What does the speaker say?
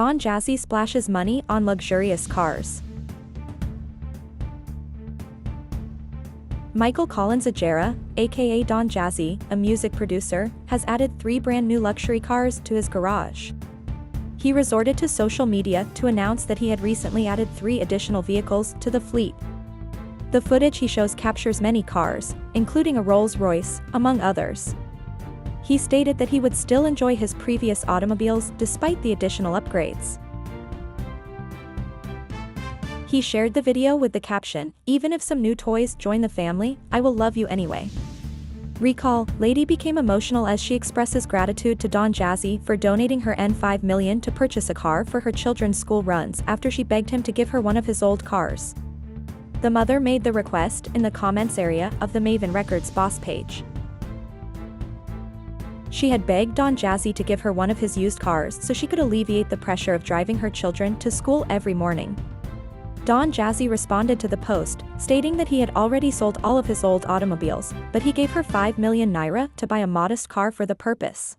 Don Jazzy splashes money on luxurious cars. Michael Collins Ajera, aka Don Jazzy, a music producer, has added 3 brand new luxury cars to his garage. He resorted to social media to announce that he had recently added 3 additional vehicles to the fleet. The footage he shows captures many cars, including a Rolls-Royce, among others. He stated that he would still enjoy his previous automobiles despite the additional upgrades. He shared the video with the caption, "Even if some new toys join the family, I will love you anyway." Recall, Lady became emotional as she expresses gratitude to Don Jazzy for donating her $5 million to purchase a car for her children's school runs after she begged him to give her one of his old cars. The mother made the request in the comments area of the Maven Records boss page. She had begged Don Jazzy to give her one of his used cars so she could alleviate the pressure of driving her children to school every morning. Don Jazzy responded to the post, stating that he had already sold all of his old automobiles, but he gave her 5 million naira to buy a modest car for the purpose.